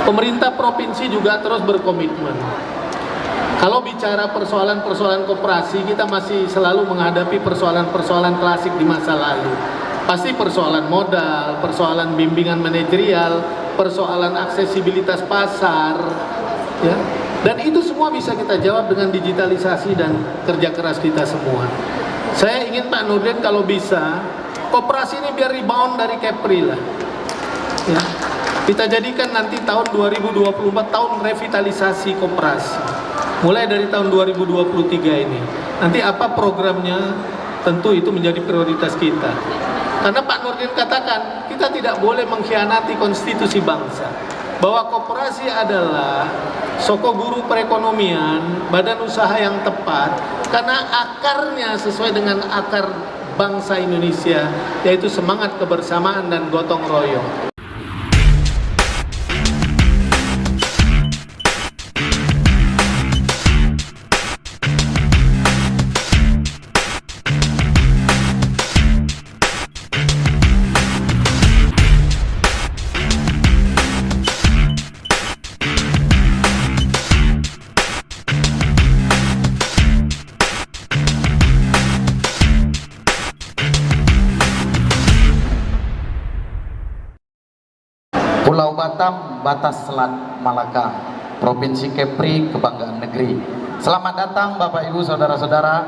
Pemerintah provinsi juga terus berkomitmen. Kalau bicara persoalan-persoalan koperasi, kita masih selalu menghadapi persoalan-persoalan klasik di masa lalu. Pasti persoalan modal, persoalan bimbingan manajerial, persoalan aksesibilitas pasar, ya. Dan itu semua bisa kita jawab dengan digitalisasi dan kerja keras kita semua. Saya ingin Pak Nurdin kalau bisa, koperasi ini biar rebound dari Kepri lah. Ya. Kita jadikan nanti tahun 2024 tahun revitalisasi koperasi. Mulai dari tahun 2023 ini. Nanti apa programnya, tentu itu menjadi prioritas kita. Karena Pak Nurdin katakan, kita tidak boleh mengkhianati konstitusi bangsa. Bahwa koperasi adalah soko guru perekonomian, badan usaha yang tepat, karena akarnya sesuai dengan akar bangsa Indonesia, yaitu semangat kebersamaan dan gotong royong. Pulau Batam, batas Selat Malaka, Provinsi Kepri, kebanggaan negeri. Selamat datang Bapak Ibu Saudara-saudara,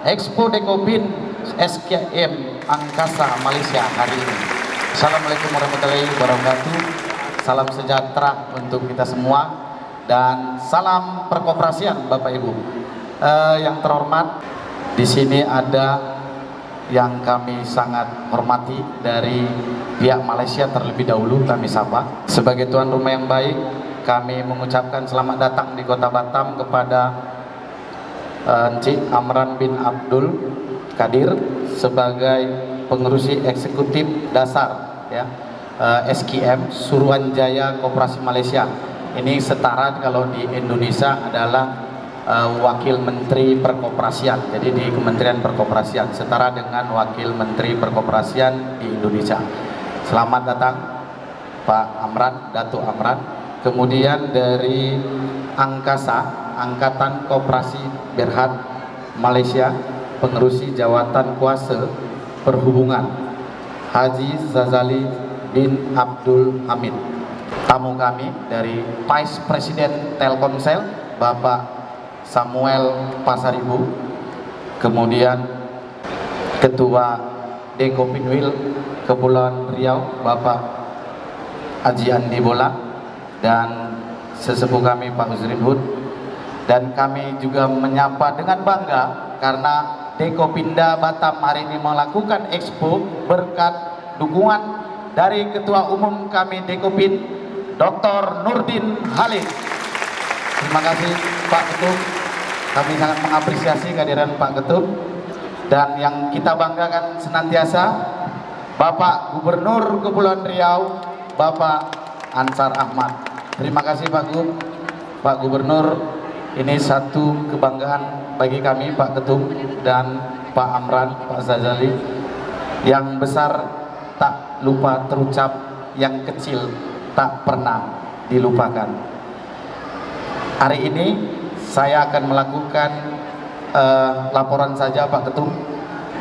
Expo Dekopin SKM Angkasa Malaysia hari ini. Assalamualaikum warahmatullahi wabarakatuh. Salam sejahtera untuk kita semua dan salam perkoperasian Bapak Ibu. Yang terhormat, di sini ada yang kami sangat hormati dari pihak Malaysia terlebih dahulu, kami sapa. Sebagai tuan rumah yang baik, kami mengucapkan selamat datang di Kota Batam kepada Encik Amran bin Abdul Kadir sebagai pengurusi eksekutif dasar ya, SKM Suruhanjaya Koperasi Malaysia. Ini setara kalau di Indonesia adalah Wakil Menteri Perkoperasian, jadi di Kementerian Perkoperasian, setara dengan Wakil Menteri Perkoperasian di Indonesia. Selamat datang Pak Amran, Datuk Amran. Kemudian dari Angkasa, Angkatan Koperasi Berhad Malaysia, pengerusi jawatan kuasa perhubungan, Haji Zazali bin Abdul Hamid. Tamu kami dari Vice President Telkomsel, Bapak Samuel Pasaribu. Kemudian Ketua Dekopinwil Kepulauan Riau, Bapak Haji Andi Bola, dan sesepuh kami Pak Uzrin Hud. Dan kami juga menyapa dengan bangga karena Dekopinda Batam hari ini melakukan expo berkat dukungan dari Ketua Umum kami Dekopin, Dr. Nurdin Halid. Terima kasih Pak Ketum, kami sangat mengapresiasi kehadiran Pak Ketum. Dan yang kita banggakan senantiasa Bapak Gubernur Kepulauan Riau, Bapak Ansar Ahmad. Terima kasih Pak Gubernur, ini satu kebanggaan bagi kami Pak Ketum dan Pak Amran, Pak Zazali. Yang besar tak lupa terucap, yang kecil tak pernah dilupakan. Hari ini saya akan melakukan laporan saja Pak Ketum.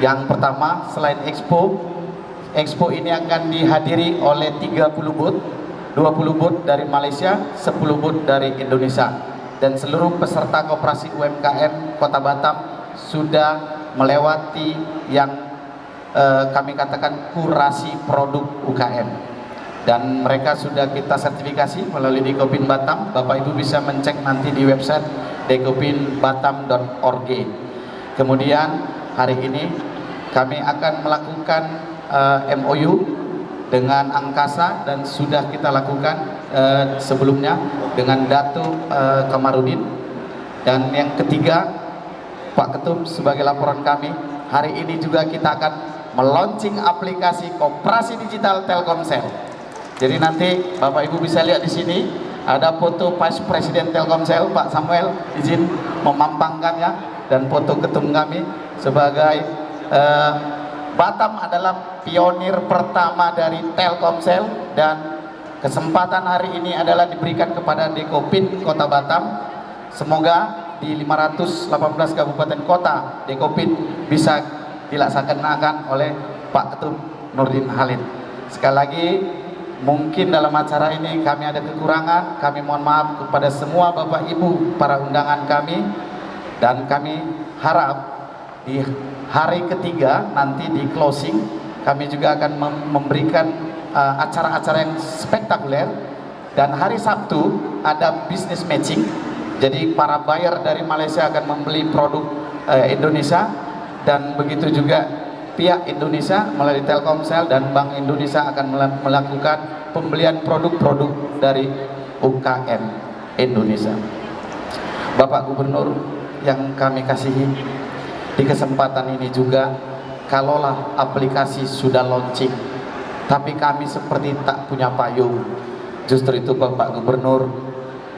Yang pertama, selain expo ini akan dihadiri oleh 30 booth, 20 booth dari Malaysia, 10 booth dari Indonesia. Dan seluruh peserta koperasi UMKM Kota Batam sudah melewati yang kami katakan kurasi produk UKM. Dan mereka sudah kita sertifikasi melalui Dekopin Batam. Bapak Ibu bisa mencek nanti di website dekopinbatam.org. Kemudian hari ini kami akan melakukan MOU dengan Angkasa, dan sudah kita lakukan sebelumnya dengan Datuk Kamarudin. Dan yang ketiga, Pak Ketum sebagai laporan kami, hari ini juga kita akan meluncing aplikasi koperasi digital Telkomsel. Jadi nanti Bapak Ibu bisa lihat di sini ada foto Vice President Telkomsel, Pak Samuel, izin memampangkannya, dan foto ketum kami sebagai Batam adalah pionir pertama dari Telkomsel, dan Kesempatan hari ini adalah diberikan kepada Dekopin Kota Batam. Semoga di 518 kabupaten kota Dekopin bisa dilaksanakan oleh Pak Ketum Nurdin Halid. Sekali lagi, mungkin dalam acara ini kami ada kekurangan, kami mohon maaf kepada semua Bapak Ibu para undangan kami, dan kami harap di hari ketiga nanti di closing kami juga akan memberikan acara-acara yang spektakuler, dan hari Sabtu ada business matching. Jadi para buyer dari Malaysia akan membeli produk Indonesia, dan begitu juga pihak Indonesia melalui Telkomsel dan Bank Indonesia akan melakukan pembelian produk-produk dari UKM Indonesia. Bapak Gubernur yang kami kasihi, di kesempatan ini juga, kalaulah aplikasi sudah launching tapi kami seperti tak punya payung, justru itu Bapak Gubernur,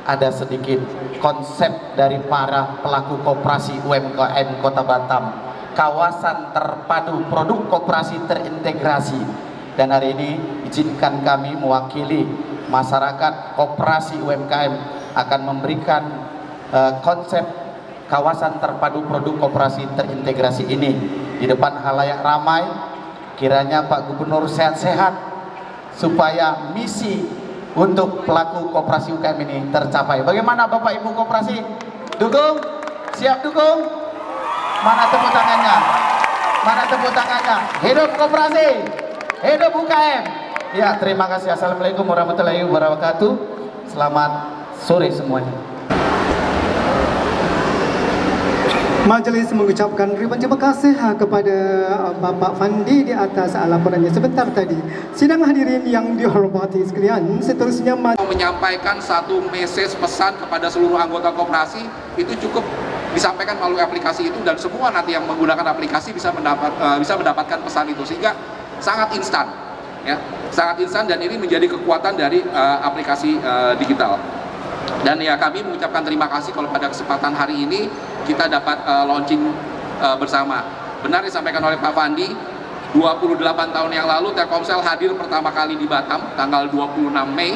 ada sedikit konsep dari para pelaku koperasi UMKM Kota Batam, kawasan terpadu produk koperasi terintegrasi. Dan hari ini izinkan kami mewakili masyarakat koperasi UMKM akan memberikan konsep kawasan terpadu produk koperasi terintegrasi ini di depan halayak ramai. Kiranya Pak Gubernur sehat-sehat supaya misi untuk pelaku koperasi UKM ini tercapai. Bagaimana Bapak Ibu koperasi? Dukung? Siap dukung? Mana tepuk tangannya? Mana tepuk tangannya? Hidup koperasi, hidup UKM. Ya, terima kasih. Assalamualaikum warahmatullahi wabarakatuh. Selamat sore semuanya. Majelis mengucapkan ribuan terima kasih kepada Bapak Fandi di atas laporannya sebentar tadi. Sidang hadirin yang dihormati sekalian, seterusnya menyampaikan satu message pesan kepada seluruh anggota koperasi itu cukup disampaikan melalui aplikasi itu, dan semua nanti yang menggunakan aplikasi bisa mendapatkan pesan itu, sehingga sangat instan, ya, sangat instan, dan ini menjadi kekuatan dari aplikasi digital. Dan ya, kami mengucapkan terima kasih kalau pada kesempatan hari ini kita dapat launching bersama. Benar disampaikan oleh Pak Fandi, 28 tahun yang lalu Telkomsel hadir pertama kali di Batam tanggal 26 Mei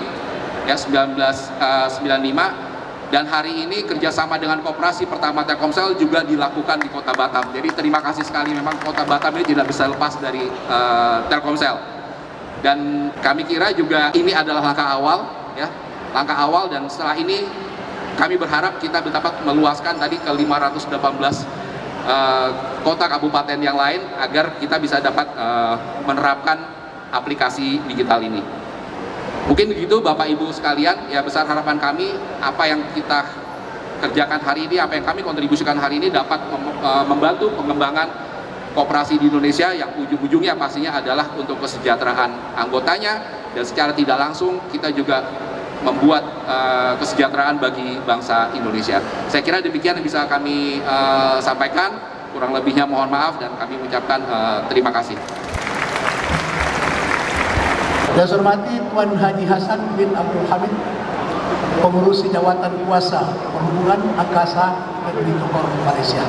ya 1995, dan hari ini kerjasama dengan koperasi pertama Telkomsel juga dilakukan di Kota Batam. Jadi terima kasih sekali, memang Kota Batam ini tidak bisa lepas dari Telkomsel. Dan kami kira juga ini adalah langkah awal, ya, langkah awal, dan setelah ini kami berharap kita dapat meluaskan tadi ke 518 kota kabupaten yang lain agar kita bisa dapat menerapkan aplikasi digital ini. Mungkin begitu Bapak Ibu sekalian, ya, besar harapan kami apa yang kita kerjakan hari ini, apa yang kami kontribusikan hari ini dapat membantu pengembangan koperasi di Indonesia yang ujung-ujungnya pastinya adalah untuk kesejahteraan anggotanya, dan secara tidak langsung kita juga membuat kesejahteraan bagi bangsa Indonesia. Saya kira demikian yang bisa kami sampaikan, kurang lebihnya mohon maaf, dan kami mengucapkan terima kasih. Yang saya hormati Tuan Haji Hasan bin Abdul Hamid, pengurus jawatan kuasa perhubungan angkasa negeri Johor Malaysia.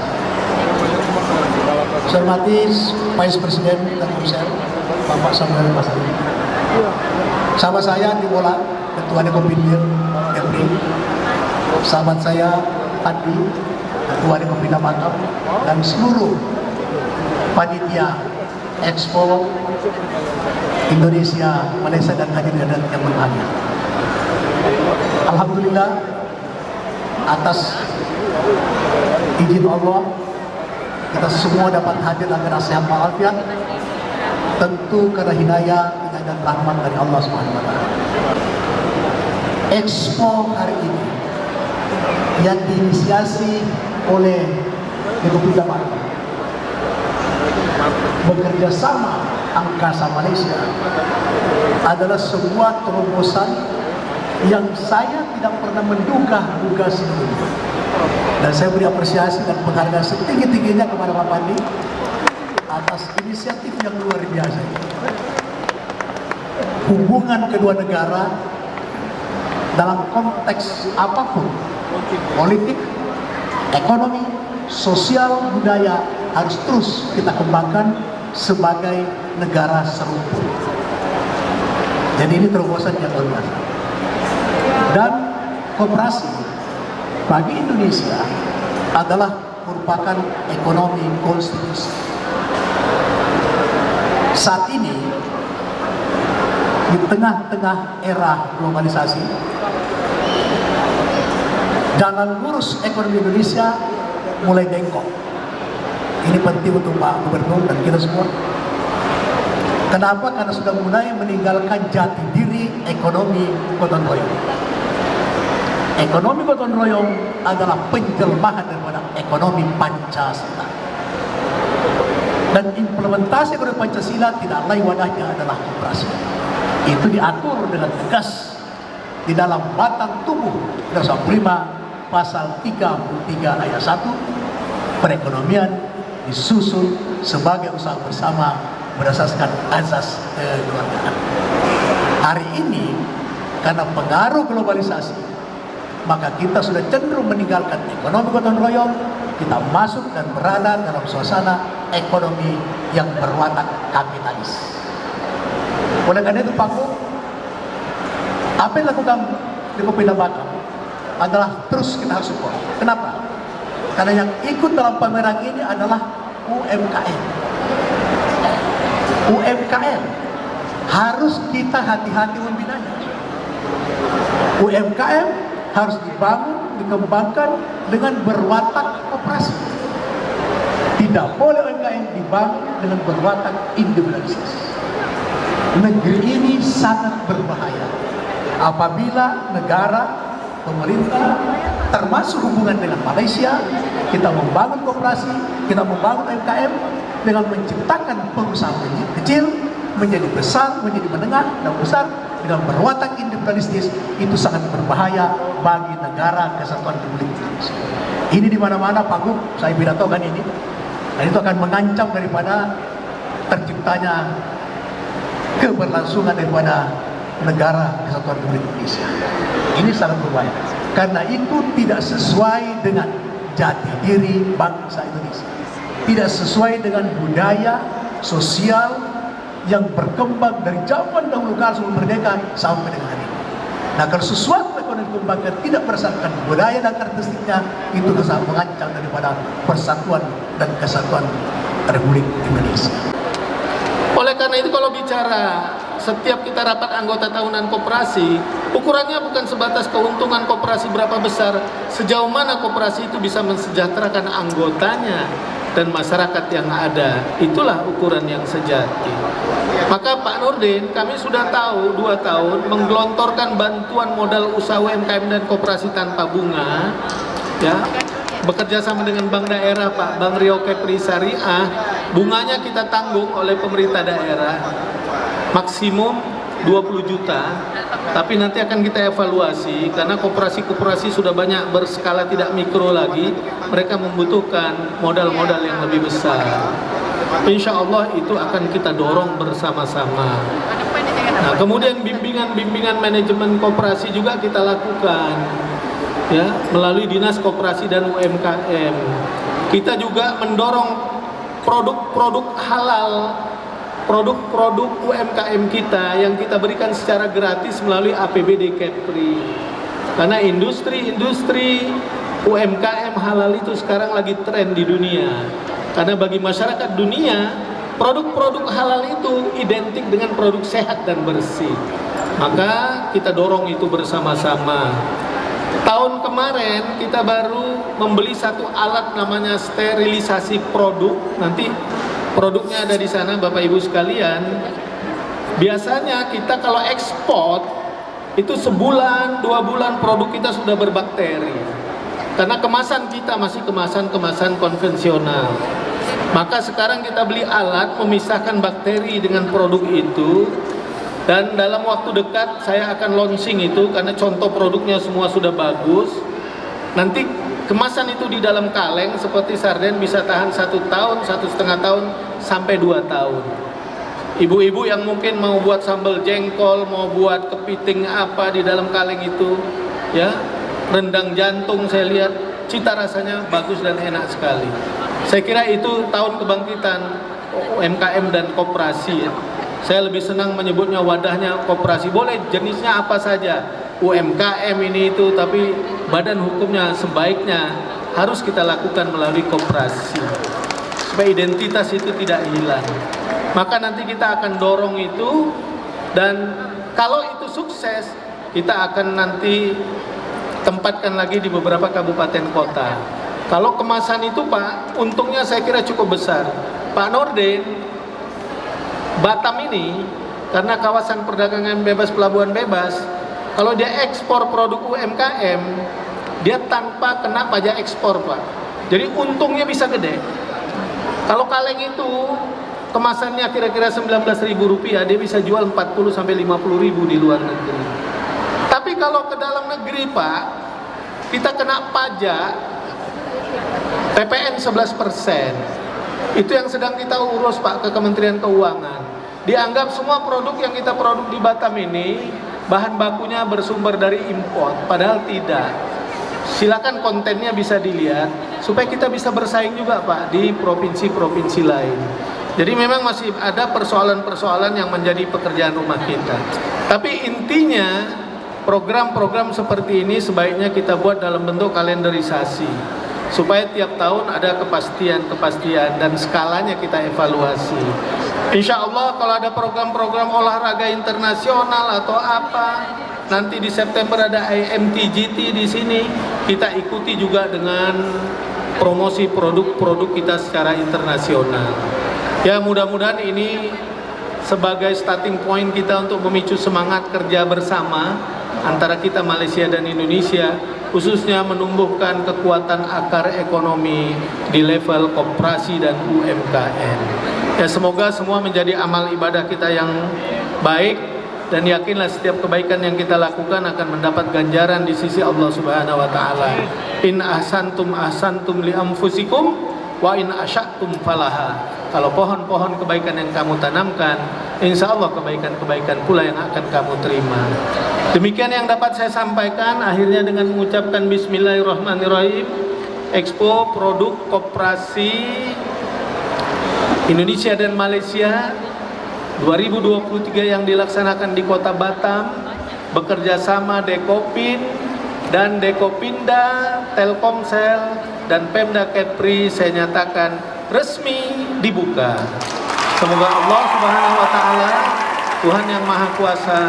Saya hormati Vice Presiden Telkomsel Bapak Samuel Basri. Sahabat saya di bola Ketua Dekopin Kepri, sahabat saya Adi, Ketua Dekopin Batam, dan seluruh panitia Expo Indonesia, Malaysia, dan hadirin yang berbahagia. Alhamdulillah, atas izin Allah, kita semua dapat hadir agar sehat walafiat, tentu karena hidayah dan rahmat dari Allah SWT. Expo hari ini yang diinisiasi oleh Dekopin Batam bekerja sama Angkasa Malaysia adalah sebuah terobosan yang saya tidak pernah menduga sebelumnya, dan saya beri apresiasi dan penghargaan setinggi-tingginya kepada Pak Pandi atas inisiatif yang luar biasa. Hubungan kedua negara dalam konteks apapun, politik, ekonomi, sosial, budaya, harus terus kita kembangkan sebagai negara serumpu. Jadi ini terobosan yang luar biasa. Dan koperasi bagi Indonesia adalah merupakan ekonomi konstitusi. Saat ini di tengah-tengah era globalisasi, jalan lurus ekonomi Indonesia mulai bengkok. Ini penting untuk Pak Gubernur dan kita semua. Kenapa? Karena sudah mulai meninggalkan jati diri ekonomi gotong royong. Ekonomi gotong royong adalah penjelmahan daripada ekonomi Pancasila. Dan implementasi ekonomi Pancasila tidak lain wadahnya adalah koperasi. Itu diatur dengan tegas di dalam batang tubuh Undang 45 pasal 33 ayat 1, perekonomian disusun sebagai usaha bersama berdasarkan azas kekeluargaan. Hari ini karena pengaruh globalisasi, maka kita sudah cenderung meninggalkan ekonomi gotong royong, kita masuk dan berada dalam suasana ekonomi yang berwatak kapitalis. Oleh karena itu Pak Gub, apa yang dilakukan di Kopindah Batam adalah terus kita harus support. Kenapa? Karena yang ikut dalam pameran ini adalah UMKM. UMKM harus kita hati-hati membinanya. UMKM harus dibangun, dikembangkan dengan berwatak koperasi. Tidak boleh UMKM dibangun dengan berwatak individualistis. Negeri ini sangat berbahaya apabila negara, pemerintah, termasuk hubungan dengan Malaysia, kita membangun koperasi, kita membangun UMKM dengan menciptakan pengusaha kecil menjadi besar, menjadi menengah dan besar dengan berwatak individualistis. Itu sangat berbahaya bagi negara kesatuan Republik Indonesia. Ini di mana-mana Pak Gub, saya pidatokan ini, dan itu akan mengancam daripada terciptanya keberlangsungan daripada negara kesatuan Republik Indonesia. Ini sangat berbahaya karena itu tidak sesuai dengan jati diri bangsa Indonesia, tidak sesuai dengan budaya sosial yang berkembang dari zaman dahulu kala sebelum merdeka sampai dengan hari ini. Nah, kalau sesuatu ekonomi dikembangkan tidak berdasarkan budaya dan karakteristiknya, itu sangat mengancam daripada persatuan dan kesatuan Republik Indonesia. Oleh karena itu kalau bicara setiap kita rapat anggota tahunan koperasi, ukurannya bukan sebatas keuntungan koperasi berapa besar, sejauh mana koperasi itu bisa mensejahterakan anggotanya dan masyarakat yang ada. Itulah ukuran yang sejati. Maka Pak Nurdin, kami sudah tahu 2 tahun menggelontorkan bantuan modal usaha UMKM dan koperasi tanpa bunga, ya, bekerja sama dengan Bank Daerah, Pak, Bank Riau Kepri Syariah. Bunganya kita tanggung oleh pemerintah daerah maksimum 20 juta, tapi nanti akan kita evaluasi karena koperasi-koperasi sudah banyak berskala tidak mikro lagi, mereka membutuhkan modal-modal yang lebih besar. Insya Allah itu akan kita dorong bersama-sama. Nah, kemudian bimbingan manajemen koperasi juga kita lakukan, ya, melalui Dinas Koperasi dan UMKM. Kita juga mendorong produk-produk halal, produk-produk UMKM kita yang kita berikan secara gratis melalui APBD Kepri. Karena industri UMKM halal itu sekarang lagi tren di dunia. Karena bagi masyarakat dunia, produk-produk halal itu identik dengan produk sehat dan bersih. Maka kita dorong itu bersama-sama. Tahun kemarin kita baru membeli satu alat namanya sterilisasi produk. Nanti produknya ada di sana Bapak Ibu sekalian. Biasanya kita kalau ekspor itu sebulan 2 bulan produk kita sudah berbakteri. Karena kemasan kita masih kemasan konvensional. Maka sekarang kita beli alat memisahkan bakteri dengan produk itu. Dan dalam waktu dekat saya akan launching itu karena contoh produknya semua sudah bagus. Nanti kemasan itu di dalam kaleng seperti sarden bisa tahan 1 tahun, 1,5 tahun sampai 2 tahun. Ibu-ibu yang mungkin mau buat sambal jengkol, mau buat kepiting apa di dalam kaleng itu, ya, rendang jantung saya lihat cita rasanya bagus dan enak sekali. Saya kira itu tahun kebangkitan UMKM dan koperasi, ya. Saya lebih senang menyebutnya wadahnya koperasi. Boleh jenisnya apa saja, UMKM ini itu, tapi badan hukumnya sebaiknya harus kita lakukan melalui koperasi supaya identitas itu tidak hilang. Maka nanti kita akan dorong itu, dan kalau itu sukses kita akan nanti tempatkan lagi di beberapa kabupaten kota. Kalau kemasan itu Pak, untungnya saya kira cukup besar. Pak Nordin, Batam ini karena kawasan perdagangan bebas, pelabuhan bebas, kalau dia ekspor produk UMKM, dia tanpa kena pajak ekspor Pak. Jadi untungnya bisa gede. Kalau kaleng itu kemasannya kira-kira Rp19.000, dia bisa jual 40 sampai 50.000 di luar negeri. Tapi kalau ke dalam negeri Pak, kita kena pajak PPN 11%. Itu yang sedang kita urus Pak ke Kementerian Keuangan. Dianggap semua produk yang kita produk di Batam ini bahan bakunya bersumber dari impor, padahal tidak. Silakan kontennya bisa dilihat supaya kita bisa bersaing juga Pak di provinsi-provinsi lain. Jadi memang masih ada persoalan-persoalan yang menjadi pekerjaan rumah kita. Tapi intinya program-program seperti ini sebaiknya kita buat dalam bentuk kalenderisasi supaya tiap tahun ada kepastian dan skalanya kita evaluasi. Insya Allah kalau ada program-program olahraga internasional atau apa, nanti di September ada IMTGT di sini, kita ikuti juga dengan promosi produk-produk kita secara internasional. Ya mudah-mudahan ini sebagai starting point kita untuk memicu semangat kerja bersama antara kita Malaysia dan Indonesia, khususnya menumbuhkan kekuatan akar ekonomi di level koperasi dan UMKM. Ya semoga semua menjadi amal ibadah kita yang baik, dan yakinlah setiap kebaikan yang kita lakukan akan mendapat ganjaran di sisi Allah Subhanahu wa taala. In ahsantum ahsantum li anfusikum wa in asyatum falaha. Kalau pohon-pohon kebaikan yang kamu tanamkan, insya Allah kebaikan-kebaikan pula yang akan kamu terima. Demikian yang dapat saya sampaikan. Akhirnya dengan mengucapkan Bismillahirrahmanirrahim, Expo Produk Koperasi Indonesia dan Malaysia 2023 yang dilaksanakan di Kota Batam bekerja sama Dekopin dan Dekopinda, Telkomsel dan Pemda Kepri saya nyatakan resmi dibuka. Semoga Allah Subhanahu wa taala, Tuhan yang Maha Kuasa,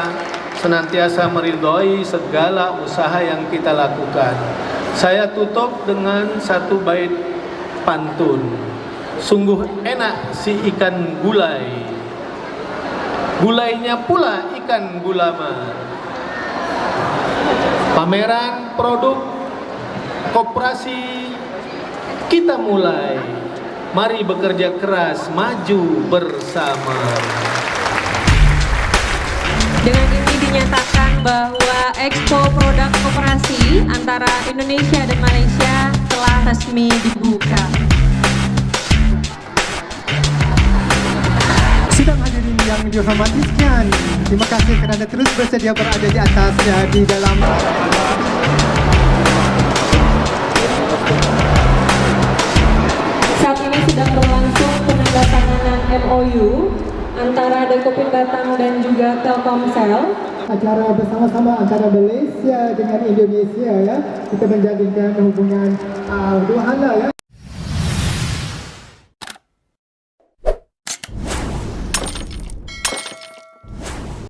senantiasa meridhoi segala usaha yang kita lakukan. Saya tutup dengan satu bait pantun. Sungguh enak si ikan gulai, gulainya pula ikan gulama. Pameran produk koperasi kita mulai. Mari bekerja keras, maju bersama. Dengan ini dinyatakan bahwa Expo Produk Koperasi antara Indonesia dan Malaysia telah resmi dibuka. Sidang hadirin yang dihormati sekian. Terima kasih kerana terus bersedia berada di atas di dalam. Saat ini sedang berlangsung penandatanganan MOU antara Dekopin Batam dan juga Telkomsel. Acara bersama-sama antara Malaysia dengan Indonesia ya. Kita menjalinkan hubungan dua hala ya.